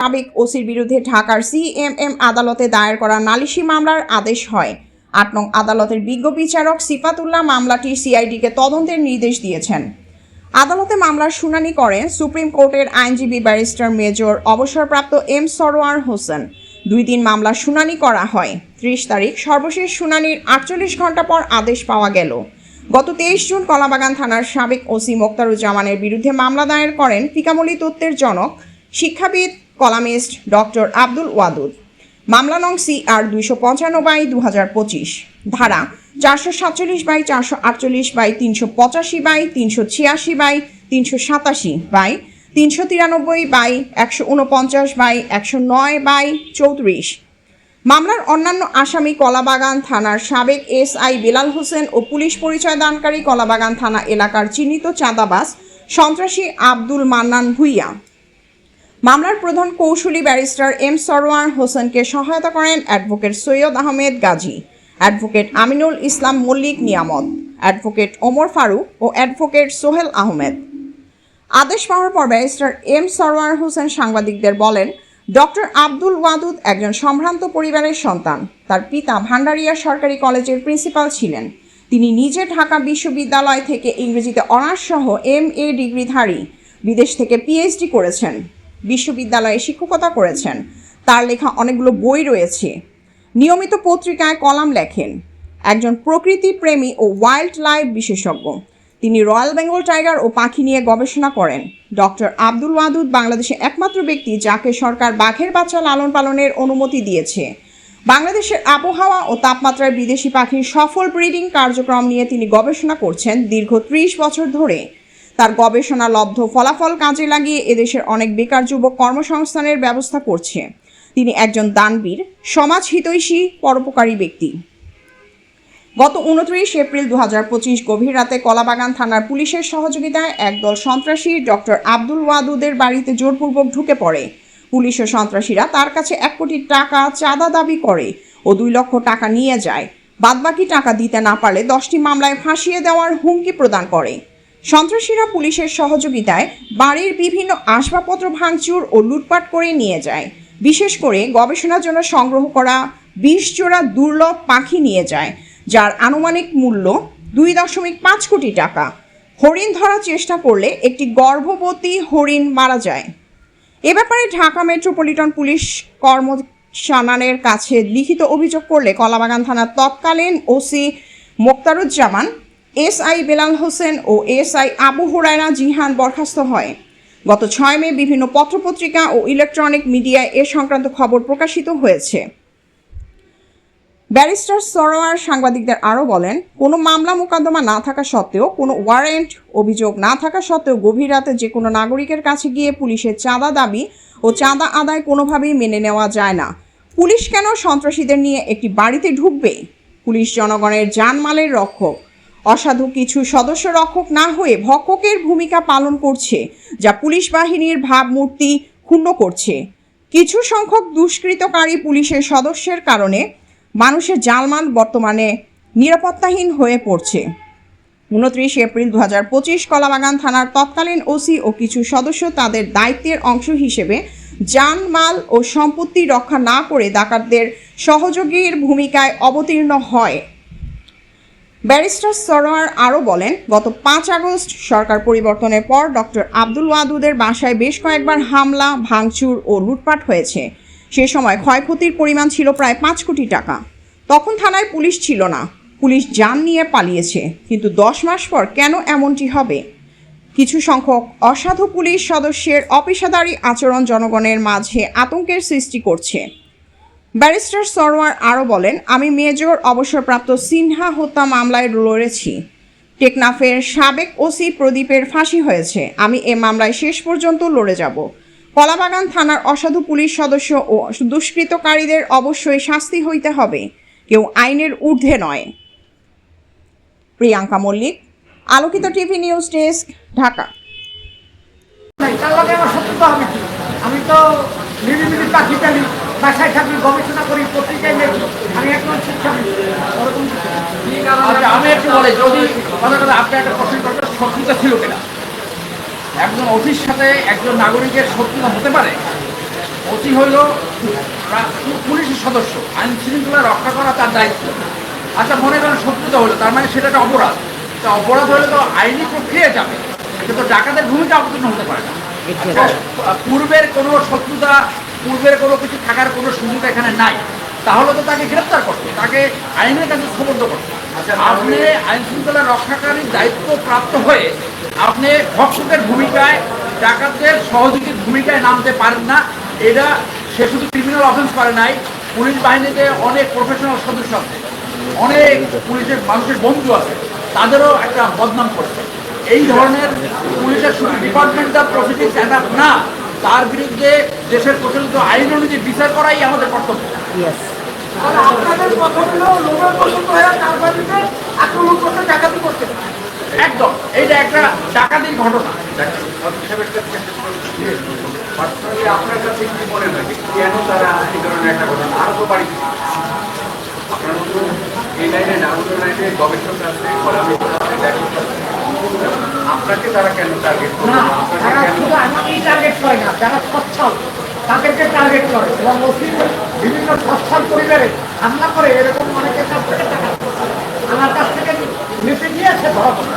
সাবেক ওসির বিরুদ্ধে ঢাকার সিএমএম আদালতে দায়ের করা নালিশি মামলার আদেশ হয়। ৮ নং আদালতের বিজ্ঞ বিচারক সিফাতুল্লাহ মামলাটির সিআইডিকে তদন্তের নির্দেশ দিয়েছেন। আদালতে মামলার শুনানি করেন সুপ্রিম কোর্টের আইনজীবী ব্যারিস্টার মেজর অবসরপ্রাপ্ত এম সরোয়ার হোসেন। 2 দিন মামলার শুনানি করা হয়। 30 তারিখ সর্বশেষ শুনানির 48 ঘণ্টা পর আদেশ পাওয়া গেল। গত 23 জুন কলাবাগান থানার সাবেক ওসি মোক্তারুজ্জামানের বিরুদ্ধে মামলা দায়ের করেন ফিকামলি তত্ত্বের জনক শিক্ষাবিদ কলামিস্ট ডক্টর আব্দুল ওয়াদুদ। মামলা নং CR 255/2025, ধারা 447/385/386/393/149/109/34। মামলার অন্যান্য আসামি কলাবাগান থানার সাবেক SI বেলাল হোসেন ও পুলিশ পরিচয় দানকারী কলাবাগান থানা এলাকার চিহ্নিত চাঁদাবাজ সন্ত্রাসী আব্দুল মান্নান ভুইয়া। মামলার প্রধান কৌশলী ব্যারিস্টার এম সরোয়ার হোসেনকে সহায়তা করেন অ্যাডভোকেট সৈয়দ আহমেদ গাজী, অ্যাডভোকেট আমিনুল ইসলাম মল্লিক নিয়ামত, অ্যাডভোকেট ওমর ফারুক ও অ্যাডভোকেট সোহেল আহমেদ। আদেশ পাওয়ার পর ব্যারিস্টার এম সরোয়ার হোসেন সাংবাদিকদের বলেন, ডক্টর আব্দুল ওয়াদুদ একজন সম্ভ্রান্ত পরিবারের সন্তান। তার পিতা ভান্ডারিয়া সরকারি কলেজের প্রিন্সিপাল ছিলেন। তিনি নিজে ঢাকা বিশ্ববিদ্যালয় থেকে ইংরেজিতে অনার্স সহ MA ডিগ্রিধারী। বিদেশ থেকে PhD করেছেন। বিশ্ববিদ্যালয়ে শিক্ষকতা করেছেন। তার লেখা অনেকগুলো বই রয়েছে। নিয়মিত পত্রিকায় কলাম লেখেন। একজন প্রকৃতি প্রেমী ও ওয়াইল্ড লাইফ বিশেষজ্ঞ। তিনি রয়্যাল বেঙ্গল টাইগার ও পাখি নিয়ে গবেষণা করেন। ডক্টর আব্দুল ওয়াদুদ বাংলাদেশের একমাত্র ব্যক্তি যাকে সরকার বাঘের বাচ্চা লালন পালনের অনুমতি দিয়েছে। বাংলাদেশের আবহাওয়া ও তাপমাত্রায় বিদেশি পাখির সফল ব্রিডিং কার্যক্রম নিয়ে তিনি গবেষণা করছেন দীর্ঘ 30 বছর ধরে। তার গবেষণা লব্ধ ফলাফল কাজে লাগিয়ে এদেশের অনেক বেকার যুবক কর্মসংস্থানের ব্যবস্থা করছে। তিনি একজন দানবীর, সমাজ হিতৈষী, পরোপকারী ব্যক্তি। গত 29 এপ্রিল 2025 গভীর রাতে কলাবাগান থানার পুলিশের সহযোগিতায় একদল সন্ত্রাসী ডক্টর আব্দুল ওয়াদুদের বাড়িতে জোরপূর্বক ঢুকে পড়ে। পুলিশ ও সন্ত্রাসীরা তার কাছে 1 কোটি টাকা চাঁদা দাবি করে ও 2 লক্ষ টাকা নিয়ে যায়। বাদবাকি টাকা দিতে না পারলে 10টি মামলায় ফাঁসিয়ে দেওয়ার হুমকি প্রদান করে। সন্ত্রাসীরা পুলিশের সহযোগিতায় বাড়ির বিভিন্ন আসবাবপত্র ভাঙচুর ও লুটপাট করে নিয়ে যায়। বিশেষ করে গবেষণার জন্য সংগ্রহ করা 20 জোড়া দুর্লভ পাখি নিয়ে যায়, যার আনুমানিক মূল্য 2.5 কোটি টাকা। হরিণ ধরার চেষ্টা করলে একটি গর্ভবতী হরিণ মারা যায়। এ ব্যাপারে ঢাকা মেট্রোপলিটন পুলিশ কমিশনারের কাছে লিখিত অভিযোগ করলে কলাবাগান থানার তৎকালীন ওসি মোক্তারুজ্জামান, SI বেলাল হোসেন ও SI আবু হুরায়রা জিহান বরখাস্ত হয়। গত 6 মে বিভিন্ন পত্রপত্রিকা ও ইলেকট্রনিক মিডিয়ায় এ সংক্রান্ত খবর প্রকাশিত হয়েছে। ব্যারিস্টার সরোয়ার সাংবাদিকদের আরও বলেন, কোনো মামলা মোকদ্দমা না থাকা সত্ত্বেও, কোনো ওয়ারেন্ট অভিযোগ না থাকা সত্ত্বেও গভীর রাতে যে কোনো নাগরিকের কাছে গিয়ে পুলিশের চাঁদা দাবি ও চাঁদা আদায় কোনোভাবেই মেনে নেওয়া যায় না। পুলিশ কেন সন্ত্রাসীদের নিয়ে একটি বাড়িতে ঢুকবে? পুলিশ জনগণের জানমালের রক্ষক। অসাধু কিছু সদস্য রক্ষক না হয়ে ভক্ষকের ভূমিকা পালন করছে, যা পুলিশ বাহিনীর ভাবমূর্তি ক্ষুণ্ণ করছে। কিছু সংখ্যক দুষ্কৃতকারী পুলিশের সদস্যের কারণে মানুষের জানমাল বর্তমানে নিরাপত্তাহীন হয়ে পড়ছে। 29 এপ্রিল 2025 কলাবাগান থানার তৎকালীন ওসি ও কিছু সদস্য তাদের দায়িত্বের অংশ হিসেবে জানমাল ও সম্পত্তি রক্ষা না করে ডাকাতদের সহযোগীর ভূমিকায় অবতীর্ণ হয়। ব্যারিস্টার সরোয়ার আরও বলেন, গত 5 আগস্ট সরকার পরিবর্তনের পর ডক্টর আব্দুল ওয়াদুদের বাসায় বেশ কয়েকবার হামলা, ভাঙচুর ও লুটপাট হয়েছে। সে সময় ক্ষয়ক্ষতির পরিমাণ ছিল প্রায় 5 কোটি টাকা। তখন থানায় পুলিশ ছিল না, পুলিশ জান নিয়ে পালিয়েছে। কিন্তু 10 মাস পর কেন এমনটি হবে? কিছু সংখ্যক অসাধু পুলিশ সদস্যের অপেশাদারী আচরণ জনগণের মাঝে আতঙ্কের সৃষ্টি করছে। ব্যারিস্টার সরোয়ার আরও বলেন, আমি মেজর অবসরপ্রাপ্ত সিনহা হত্যা মামলায় লড়েছি। টেকনাফের সাবেক ওসি প্রদীপের ফাঁসি হয়েছে। আমি এ মামলায় শেষ পর্যন্ত লড়ে যাব। কলাবাগান থানার অসাধু পুলিশ সদস্য ও দুষ্কৃতকারীদের অবশ্যই শাস্তি হইতে হবে। কেউ আইনের ঊর্ধ্বে নয়। প্রিয়াঙ্কা মল্লিক, আলোকিত টিভি নিউজ ডেস্ক, ঢাকা। আমি তো নিরিবিলি পাখি চালি, বাসায় থাকি, গবেষণা করি, পত্রিকায় লেখি। আমি একজন শিক্ষক। আমি একটু বলে, যদি আপনি একটা প্রশ্ন করবেন, শত্রুতা ছিল কিনা? একজন অফিস সাথে একজন নাগরিকের শত্রুতা হতে পারে? ওসি হইল পুলিশের সদস্য, আইন শৃঙ্খলা রক্ষা করা তার দায়িত্ব। আচ্ছা মনে করেন শত্রুতা হলো, তার মানে সেটা একটা অপরাধ। তা অপরাধ হলে তো আইনি প্রক্রিয়ায় যাবে, কিন্তু ডাকাতের ভূমিকা অবতীর্ণ হতে পারে না। পূর্বের কোনো শত্রুতা, পূর্বের কোনো কিছু থাকার কোনো সুযোগ এখানে নাই, তাহলে তো তাকে গ্রেপ্তার করতে, তাকে আইনের কাছে সুবদ্ধ করতে। আপনি আইন শৃঙ্খলা রক্ষাকারীর দায়িত্ব প্রাপ্ত হয়ে আপনি ভক্ষকের ভূমিকায়, ডাকাতদের সহযোগীর ভূমিকায় নামতে পারেন না। এটা সে শুধু ক্রিমিনাল অফেন্স করে নাই, পুলিশ বাহিনীতে অনেক প্রফেশনাল সদস্য আছে, অনেক পুলিশের মানুষের বন্ধু আছে, তাদেরও একটা বদনাম করছে। এই ধরনের পুলিশের শুধু ডিপার্টমেন্টাল প্রসিডিং স্ট্যান্ডার্ড না, তার বিরুদ্ধে দেশের প্রচলিত আইন অনুযায়ী বিচার করাই আমাদের কর্তব্য। আর আপনাদের কথা হলো লোকের পছন্দ হয়ে তার বাড়িতে আক্রমণ করতে, ডাকাতি করতে। একদম, এইটা একটা ডাকাতির ঘটনা। পার্সোনালি আপনার কাছে কি মনে হয় যে কেন তারা এই ধরনের একটা ঘটনা আরো তো বাড়ি আপনার মতো এই লাইনে নাগরিক লাইনে গবেষক আছে, কলামিস্ট আছে, লেখক আছে, আপনাকে তারা কেন টার্গেট করে? না, তারা শুধু আমাকেই টার্গেট করে না, যারা সচ্ছল তাদেরকে টার্গেট করে, এবং ওসি বিভিন্ন সচ্ছল পরিবারে হামলা করে, এরকম অনেকের কাছ থেকে টাকা আমার কাছ থেকে নিতে গিয়েছে ধরা পড়ে।